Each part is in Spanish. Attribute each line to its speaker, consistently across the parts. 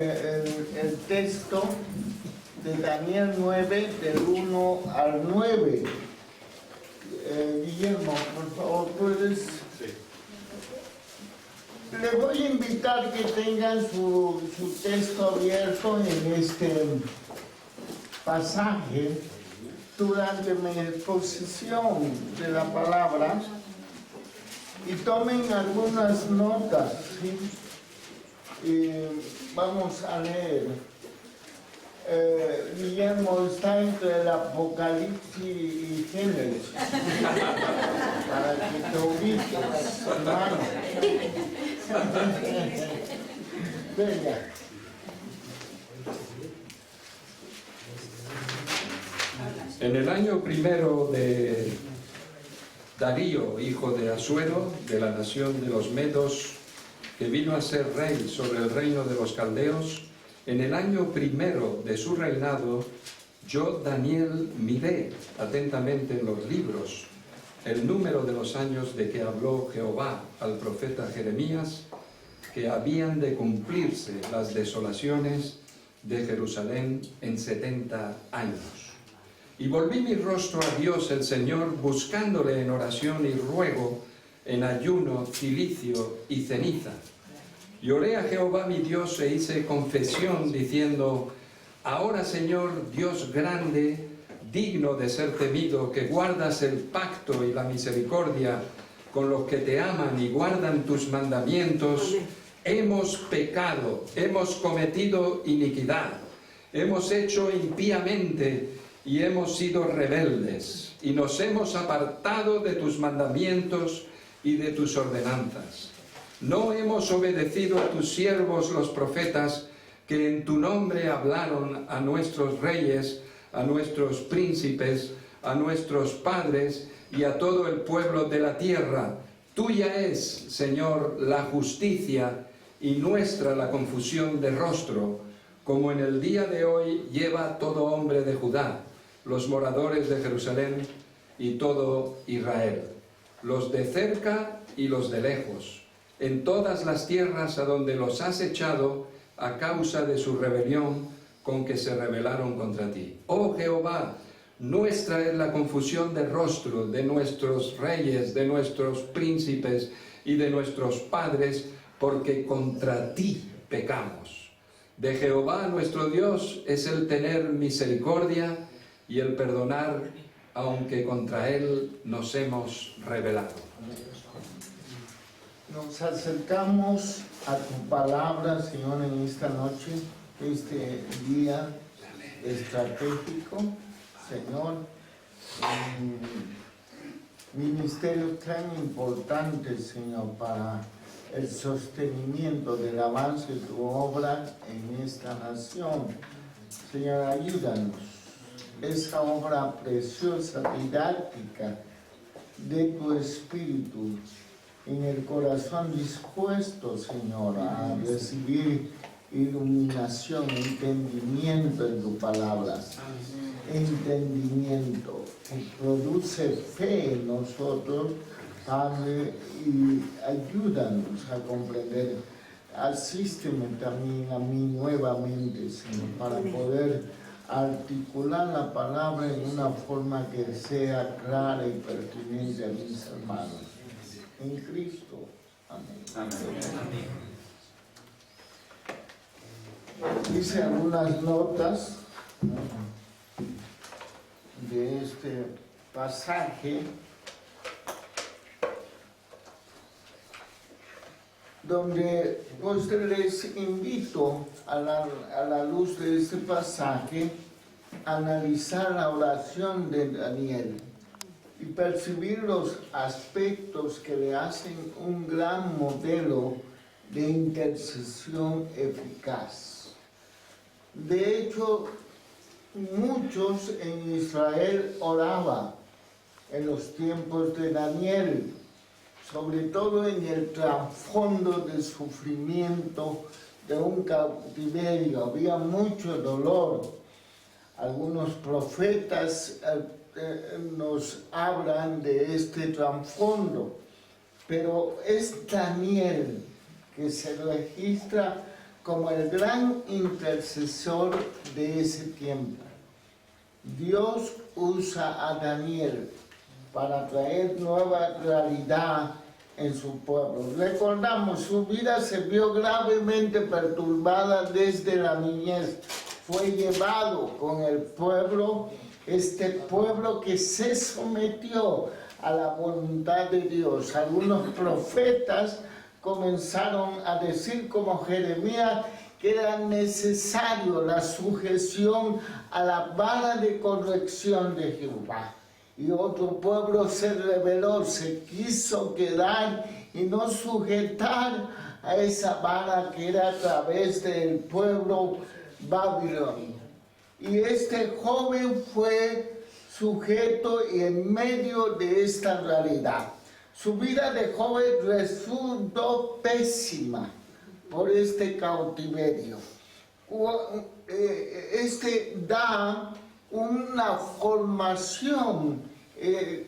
Speaker 1: el texto de Daniel 9, del 1 al 9. Guillermo, por favor, puedes.
Speaker 2: Sí.
Speaker 1: Les voy a invitar que tengan su texto abierto en este pasaje durante mi exposición de la palabra y tomen algunas notas, ¿sí? Y vamos a leer. Guillermo está entre el Apocalipsis y Génesis para que te ubiques, hermano. Venga.
Speaker 3: En el año primero de Darío, hijo de Asuero, de la nación de los Medos, que vino a ser rey sobre el reino de los caldeos, en el año primero de su reinado, yo, Daniel, miré atentamente en los libros el número de los años de que habló Jehová al profeta Jeremías, que habían de cumplirse las desolaciones de Jerusalén en 70 años. Y volví mi rostro a Dios el Señor, buscándole en oración y ruego, en ayuno, cilicio y ceniza. Y oré a Jehová mi Dios e hice confesión diciendo: ahora, Señor, Dios grande, digno de ser temido, que guardas el pacto y la misericordia con los que te aman y guardan tus mandamientos, hemos pecado, hemos cometido iniquidad, hemos hecho impíamente y hemos sido rebeldes, y nos hemos apartado de tus mandamientos y de tus ordenanzas. No hemos obedecido a tus siervos los profetas, que en tu nombre hablaron a nuestros reyes, a nuestros príncipes, a nuestros padres y a todo el pueblo de la tierra. Tuya es, Señor, la justicia y nuestra la confusión de rostro, como en el día de hoy lleva todo hombre de Judá, los moradores de Jerusalén y todo Israel, los de cerca y los de lejos, en todas las tierras a donde los has echado a causa de su rebelión con que se rebelaron contra ti. Oh Jehová, nuestra es la confusión de rostro de nuestros reyes, de nuestros príncipes y de nuestros padres, porque contra ti pecamos. De Jehová nuestro Dios es el tener misericordia y el perdonar, aunque contra él nos hemos rebelado.
Speaker 1: Nos acercamos a tu palabra, Señor, en esta noche, este día estratégico, Señor, un ministerio tan importante, Señor, para el sostenimiento del avance de tu obra en esta nación. Señor, ayúdanos. Esa obra preciosa, didáctica de tu Espíritu, en el corazón dispuesto, Señor, a recibir iluminación, entendimiento en tu palabra, entendimiento que produce fe en nosotros, Padre, y ayúdanos a comprender. Asísteme también a mí nuevamente, Señor, para poder articular la palabra en una forma que sea clara y pertinente a mis hermanos. En Cristo. Amén.
Speaker 2: Amén.
Speaker 1: Hice algunas notas de este pasaje donde pues les invito a la luz de este pasaje a analizar la oración de Daniel y percibir los aspectos que le hacen un gran modelo de intercesión eficaz. De hecho, muchos en Israel oraban en los tiempos de Daniel, sobre todo en el trasfondo del sufrimiento de un cautiverio. Había mucho dolor. Algunos profetas nos hablan de este trasfondo, pero es Daniel que se registra como el gran intercesor de ese tiempo. Dios usa a Daniel para traer nueva realidad en su pueblo. Recordamos, su vida se vio gravemente perturbada desde la niñez. Fue llevado con el pueblo, este pueblo que se sometió a la voluntad de Dios. Algunos profetas comenzaron a decir, como Jeremías, que era necesario la sujeción a la vara de corrección de Jehová. Y otro pueblo se rebeló, se quiso quedar y no sujetar a esa vara que era a través del pueblo babilonio. Y este joven fue sujeto y en medio de esta realidad. Su vida de joven resultó pésima por este cautiverio. Este da una formación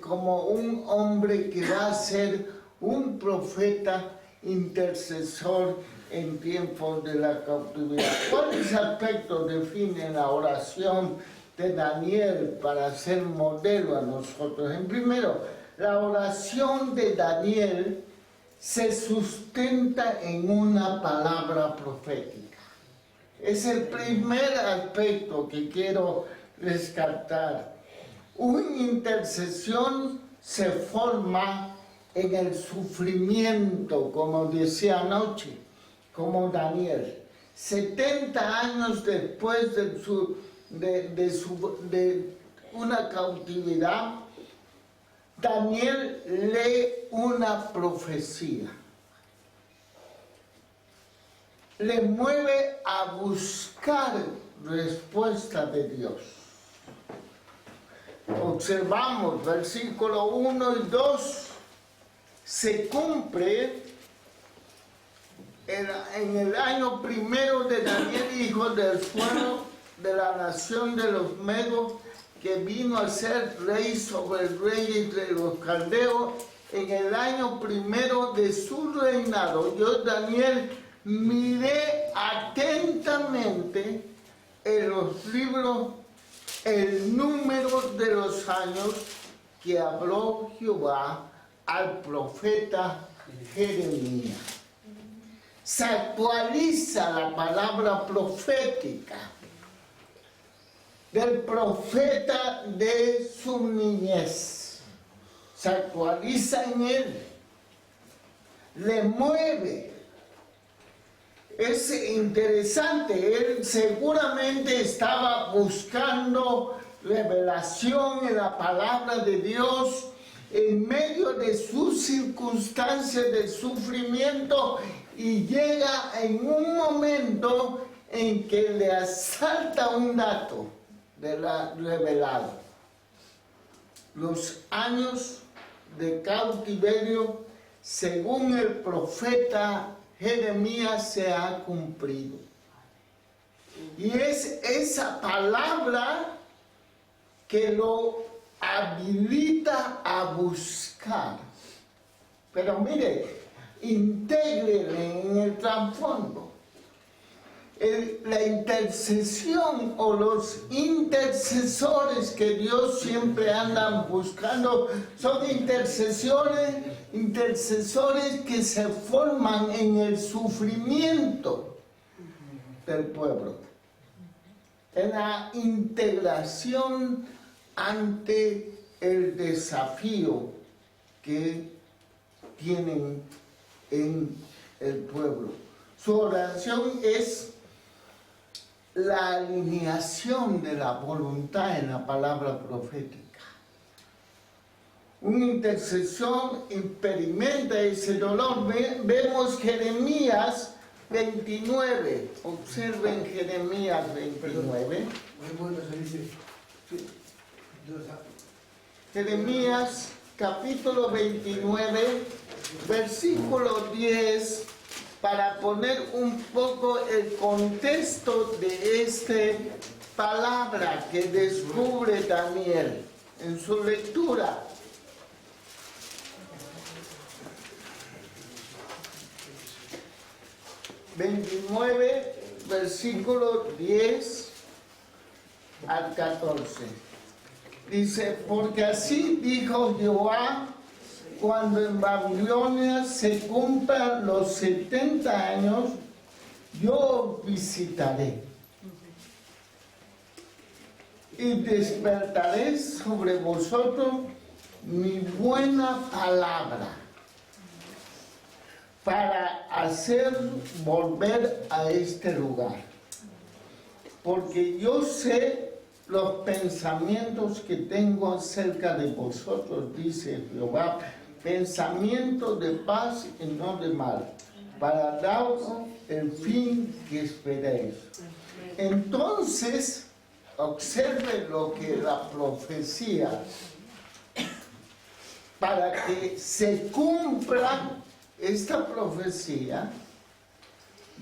Speaker 1: como un hombre que va a ser un profeta intercesor en tiempos de la cautividad. ¿Cuáles aspectos definen la oración de Daniel para ser modelo a nosotros? En primero, la oración de Daniel se sustenta en una palabra profética. Es el primer aspecto que quiero rescatar. Una intercesión se forma en el sufrimiento, como decía anoche, como Daniel. 70 años después de una cautividad, Daniel lee una profecía. Le mueve a buscar respuesta de Dios. Observamos versículo 1 y 2, se cumple en el año primero de Daniel, hijo del suelo de la nación de los Medos, que vino a ser rey sobre el rey de los caldeos, en el año primero de su reinado. Yo, Daniel, miré atentamente en los libros el número de los años que habló Jehová al profeta Jeremías. Se actualiza la palabra profética del profeta de su niñez. Se actualiza en él, le mueve. Es interesante, él seguramente estaba buscando revelación en la palabra de Dios en medio de sus circunstancias de sufrimiento, y llega en un momento en que le asalta un dato de la revelado. Los años de cautiverio, según el profeta Jeremías, se ha cumplido. Y es esa palabra que lo habilita a buscar. Pero mire, intégrele en el trasfondo. La intercesión o los intercesores que Dios siempre andan buscando son intercesores que se forman en el sufrimiento del pueblo, en la integración ante el desafío que tienen en el pueblo. Su oración es la alineación de la voluntad en la palabra profética. Una intercesión experimenta ese dolor. Vemos Jeremías 29. Observen Jeremías 29. Jeremías capítulo 29, versículo 10, para poner un poco el contexto de esta palabra que descubre Daniel en su lectura. 29, versículo 10 al 14. Dice, porque así dijo Jehová, cuando en Babilonia se cumplan los 70 años, yo visitaré. Y despertaré sobre vosotros mi buena palabra para hacer volver a este lugar. Porque yo sé los pensamientos que tengo acerca de vosotros, dice Jehová, pensamientos de paz y no de mal, para daros el fin que esperéis. Entonces, observe lo que la profecía, para que se cumpla esta profecía,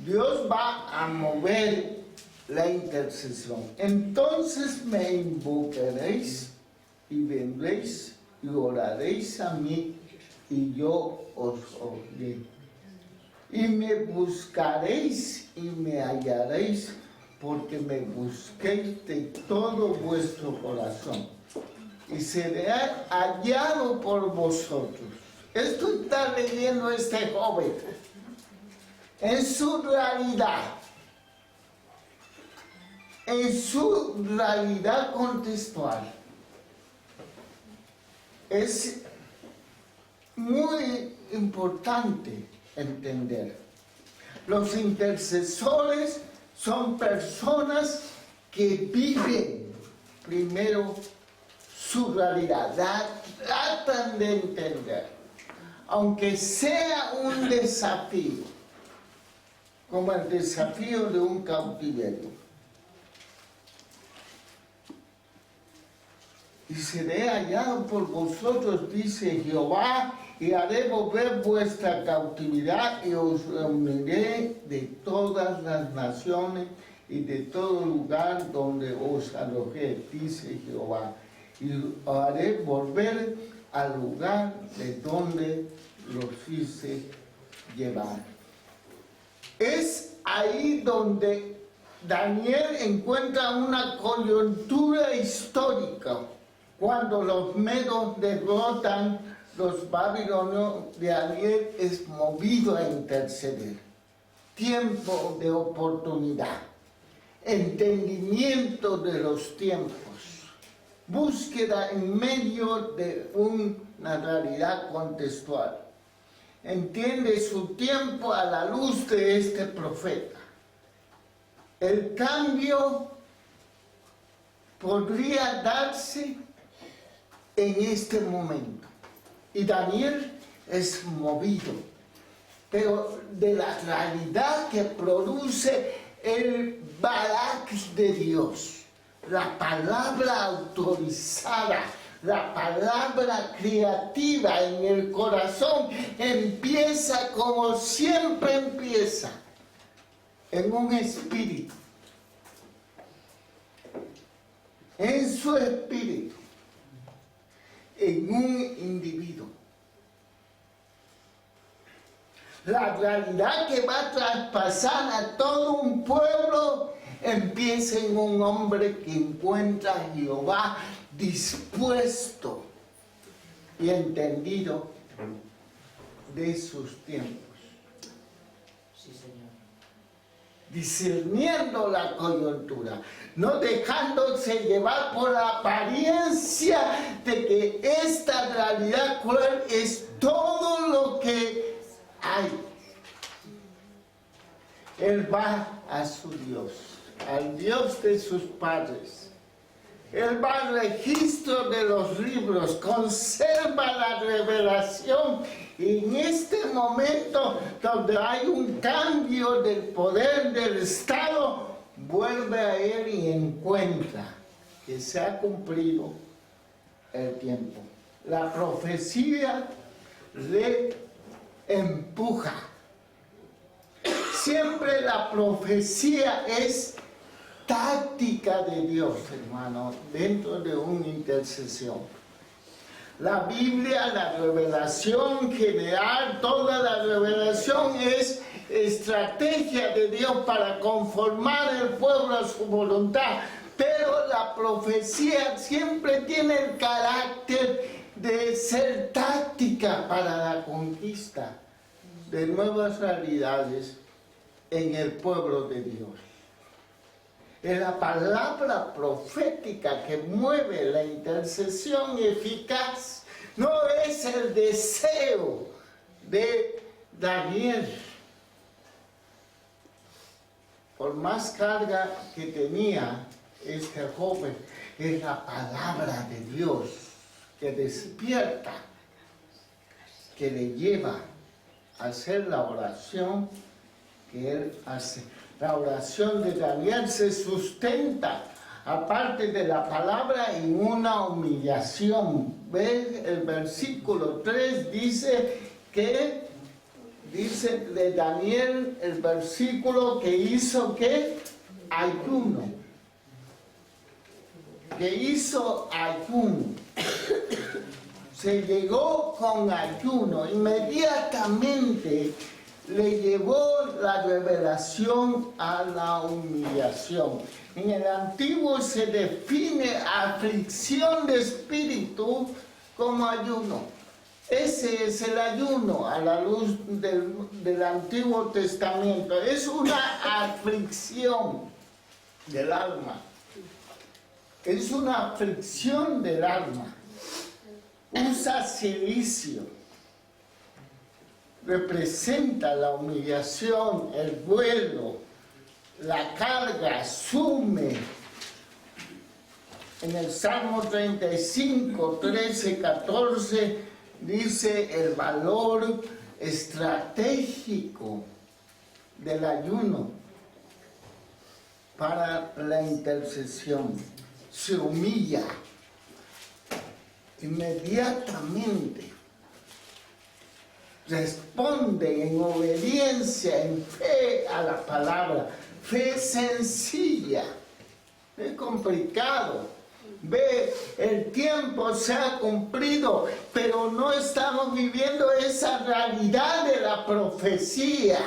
Speaker 1: Dios va a mover la intercesión. Entonces me invocaréis y vendréis y oraréis a mí y yo os oiré. Y me buscaréis y me hallaréis, porque me busquéis de todo vuestro corazón, y seré hallado por vosotros. Esto está leyendo este joven en su realidad contextual. Es muy importante entender. Los intercesores son personas que viven primero su realidad, tratan de entender, aunque sea un desafío, como el desafío de un cautiverio. Y seré hallado por vosotros, dice Jehová, y haré volver vuestra cautividad, y os reuniré de todas las naciones y de todo lugar donde os alojé, dice Jehová, y os haré volver al lugar de donde los hice llevar. Es ahí donde Daniel encuentra una coyuntura histórica. Cuando los medos derrotan los babilonios, Daniel es movido a interceder. Tiempo de oportunidad, entendimiento de los tiempos, búsqueda en medio de una realidad contextual. Entiende su tiempo a la luz de este profeta. El cambio podría darse en este momento. Y Daniel es movido, pero de la realidad que produce el Barak de Dios, la palabra autorizada, la palabra creativa en el corazón, empieza como siempre empieza, en un espíritu, en su espíritu, en un individuo. La realidad que va a traspasar a todo un pueblo empieza en un hombre que encuentra a Jehová dispuesto y entendido de sus tiempos.
Speaker 2: Sí, Señor.
Speaker 1: Discerniendo la coyuntura, no dejándose llevar por la apariencia de que esta realidad cruel es todo lo que hay. Él va a su Dios, al Dios de sus padres. Él va al registro de los libros, conserva la revelación, y en este momento donde hay un cambio del poder del Estado, vuelve a él y encuentra que se ha cumplido el tiempo. La profecía le empuja. Siempre la profecía es táctica de Dios, hermano, dentro de una intercesión. La Biblia, la revelación general, toda la revelación es estrategia de Dios para conformar el pueblo a su voluntad, pero la profecía siempre tiene el carácter de ser táctica para la conquista de nuevas realidades en el pueblo de Dios. Es la palabra profética que mueve la intercesión eficaz, no es el deseo de Daniel. Por más carga que tenía este joven, es la palabra de Dios que despierta, que le lleva a hacer la oración que él hace. La oración de Daniel se sustenta, aparte de la palabra, en una humillación. ¿Ves? El versículo 3 dice que, dice de Daniel, el versículo que hizo que ayuno. Que hizo ayuno. Se llegó con ayuno, inmediatamente le llevó la revelación a la humillación. En el Antiguo se define aflicción de espíritu como ayuno. Ese es el ayuno a la luz del Antiguo Testamento. Es una aflicción del alma. Es una aflicción del alma. Usa cilicio. Representa la humillación, el duelo, la carga, asume. En el Salmo 35, 13, 14 dice el valor estratégico del ayuno para la intercesión. Se humilla inmediatamente. Responde en obediencia, en fe a la palabra. Fe sencilla. Es complicado. Ve, el tiempo se ha cumplido, pero no estamos viviendo esa realidad de la profecía.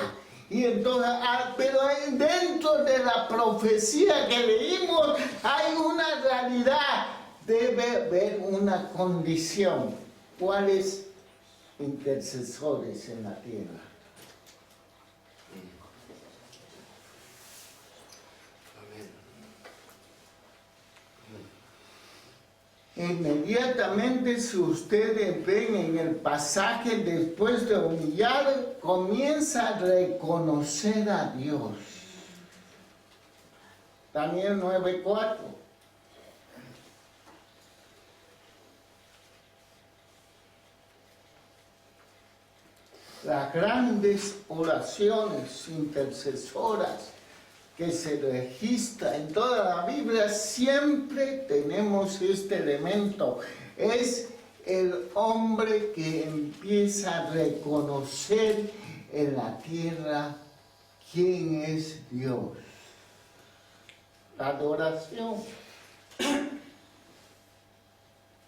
Speaker 1: Y entonces, pero dentro de la profecía que leímos hay una realidad. Debe haber una condición. ¿Cuál es? Intercesores en la tierra. Inmediatamente, si ustedes ven en el pasaje, después de humillar, comienza a reconocer a Dios. Daniel 9:4. Las grandes oraciones intercesoras que se registra en toda la Biblia, siempre tenemos este elemento. Es el hombre que empieza a reconocer en la tierra quién es Dios. La adoración,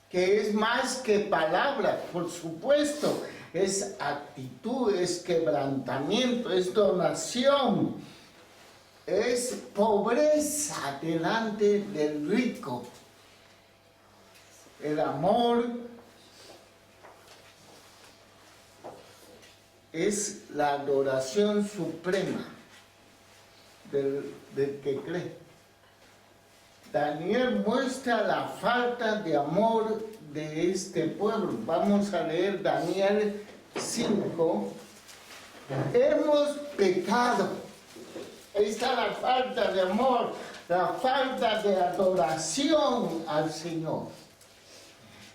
Speaker 1: que es más que palabras, por supuesto, es actitud, es quebrantamiento, es donación, es pobreza delante del rico. El amor es la adoración suprema del que cree. Daniel muestra la falta de amor de este pueblo. Vamos a leer Daniel 5. Hemos pecado. Ahí está la falta de amor, la falta de adoración al Señor.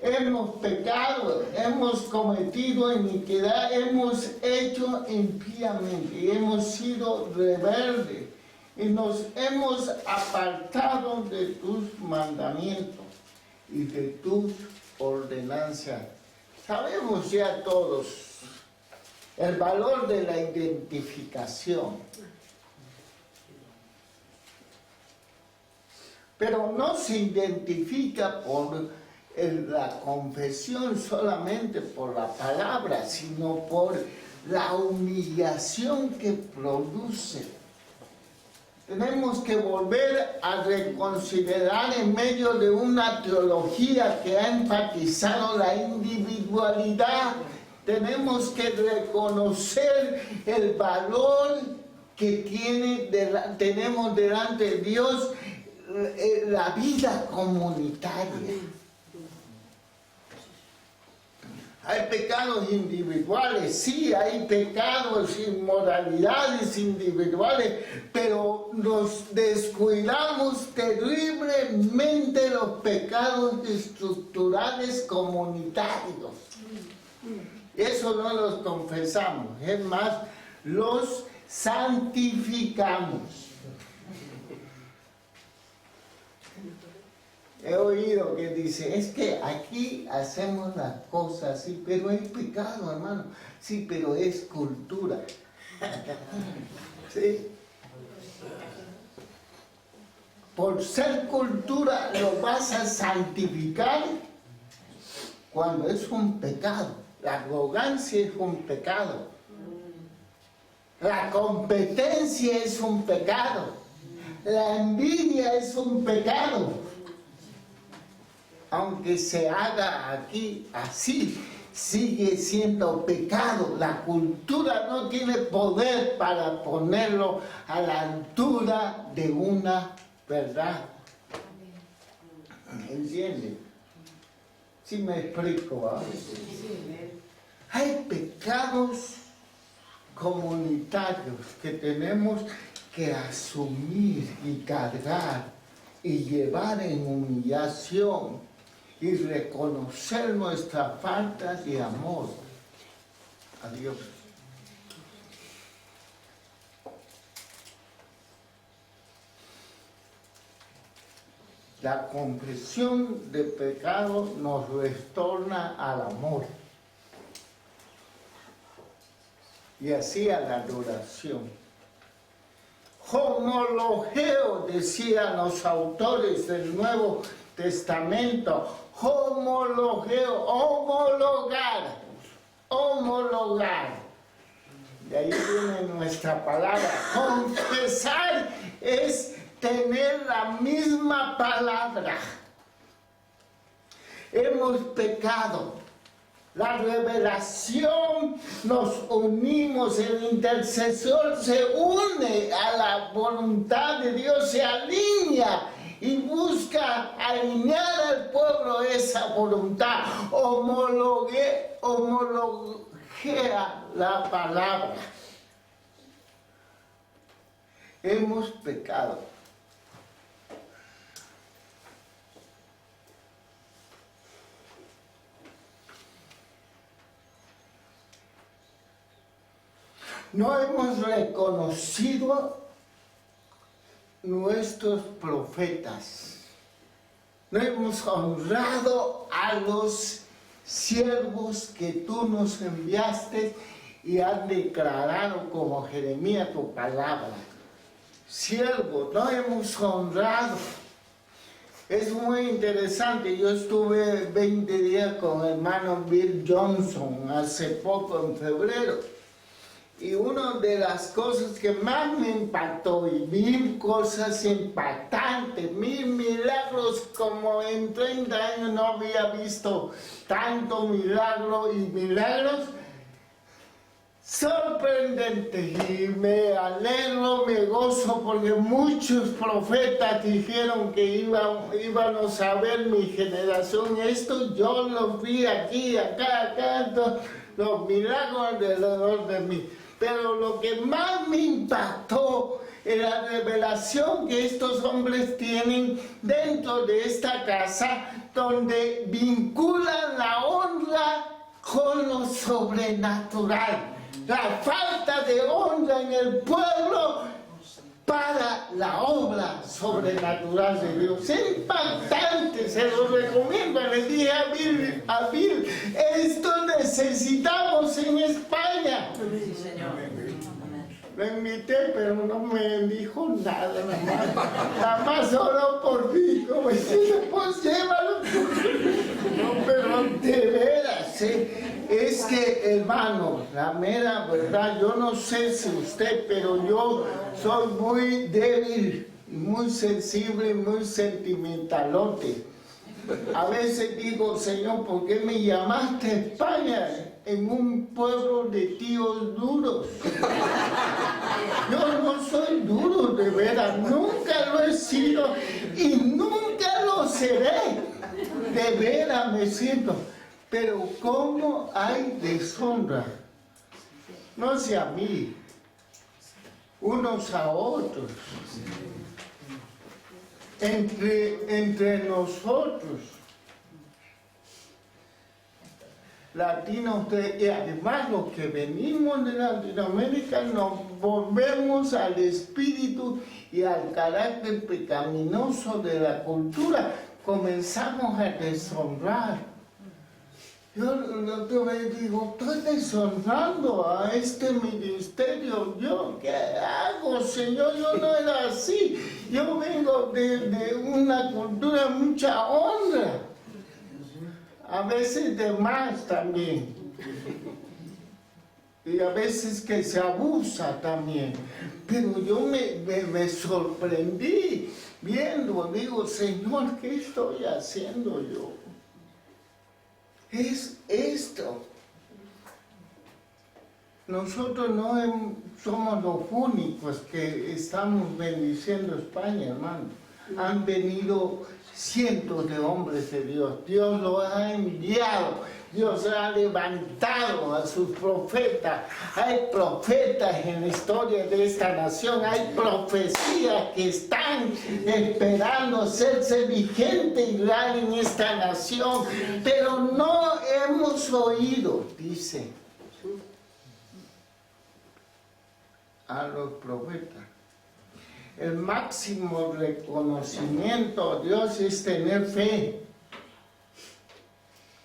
Speaker 1: Hemos pecado, hemos cometido iniquidad, hemos hecho impíamente y hemos sido rebeldes y nos hemos apartado de tus mandamientos y de tus ordenanzas. Sabemos ya todos el valor de la identificación. Pero no se identifica por la confesión solamente por la palabra, sino por la humillación que produce. Tenemos que volver a reconsiderar en medio de una teología que ha enfatizado la individualidad. Tenemos que reconocer el valor que tenemos delante de Dios, la vida comunitaria. Hay pecados individuales, sí, hay pecados, inmoralidades individuales, pero nos descuidamos terriblemente los pecados estructurales comunitarios. Eso no los confesamos, es más, los santificamos. He oído que dice, es que aquí hacemos las cosas así, pero es pecado, hermano. Sí, pero es cultura. ¿Sí? Por ser cultura lo vas a santificar cuando es un pecado. La arrogancia es un pecado. La competencia es un pecado. La envidia es un pecado. Aunque se haga aquí así, sigue siendo pecado. La cultura no tiene poder para ponerlo a la altura de una verdad. ¿Entienden? ¿Sí me explico? Hay pecados comunitarios que tenemos que asumir y cargar y llevar en humillación y reconocer nuestras faltas de amor a Dios. La confesión de pecado nos retorna al amor y así a la adoración. Homologeo, decían los autores del Nuevo Testamento. Homologeo, homologar. De ahí viene nuestra palabra. Confesar es tener la misma palabra. Hemos pecado. La revelación, nos unimos, el intercesor se une a la voluntad de Dios, se alinea y busca alinear al pueblo esa voluntad. Homologuea la palabra. Hemos pecado. No hemos reconocido nuestros profetas. No hemos honrado a los siervos que tú nos enviaste y han declarado como Jeremías tu palabra. Siervos, no hemos honrado. Es muy interesante. Yo estuve 20 días con el hermano Bill Johnson hace poco, en febrero. Y una de las cosas que más me impactó, y vi cosas impactantes, vi milagros como en 30 años no había visto tanto milagro y milagros sorprendentes. Y me alegro, me gozo porque muchos profetas dijeron que íbamos a ver mi generación. Esto yo los vi aquí, acá, los milagros alrededor de mí. Pero lo que más me impactó es la revelación que estos hombres tienen dentro de esta casa, donde vinculan la honra con lo sobrenatural. La falta de honra en el pueblo para la obra sobrenatural de Dios. Es impactante, se lo recomiendo. Le dije a Bill, esto necesitamos en España.
Speaker 2: Sí, Señor.
Speaker 1: Lo invité, pero no me dijo nada, nada más oró por mí, como diciendo, pues llévalo. No, pero de veras, es que, hermano, la mera verdad, yo no sé si usted, pero yo soy muy débil, muy sensible, muy sentimentalote. A veces digo, Señor, ¿por qué me llamaste a España en un pueblo de tíos duros? Yo no soy duro, de veras, nunca lo he sido y nunca lo seré. De veras me siento. Pero ¿cómo hay deshonra? No sé a mí, unos a otros. Entre nosotros, latinos, y además los que venimos de Latinoamérica, nos volvemos al espíritu y al carácter pecaminoso de la cultura, comenzamos a deshonrar. Yo la otra vez digo, estoy deshonrando a este ministerio. ¿Yo qué hago, Señor? Yo no era así. Yo vengo de una cultura de mucha honra. A veces de más también. Y a veces que se abusa también. Pero yo me sorprendí viendo, digo, Señor, ¿qué estoy haciendo yo? Es esto. Nosotros no somos los únicos que estamos bendiciendo a España, hermano. Han venido cientos de hombres de Dios. Dios los ha enviado. Dios ha levantado a sus profetas. Hay profetas en la historia de esta nación. Hay profecías que están esperando hacerse vigentes y real en esta nación. Pero no hemos oído, dice, a los profetas. El máximo reconocimiento a Dios es tener fe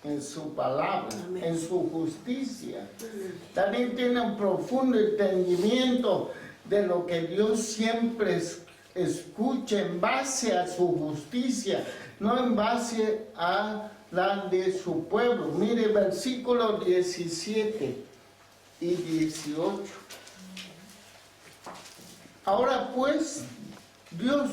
Speaker 1: en su palabra, en su justicia. También tiene un profundo entendimiento de lo que Dios siempre escucha en base a su justicia, no en base a la de su pueblo. Mire versículos 17 y 18. Ahora pues, Dios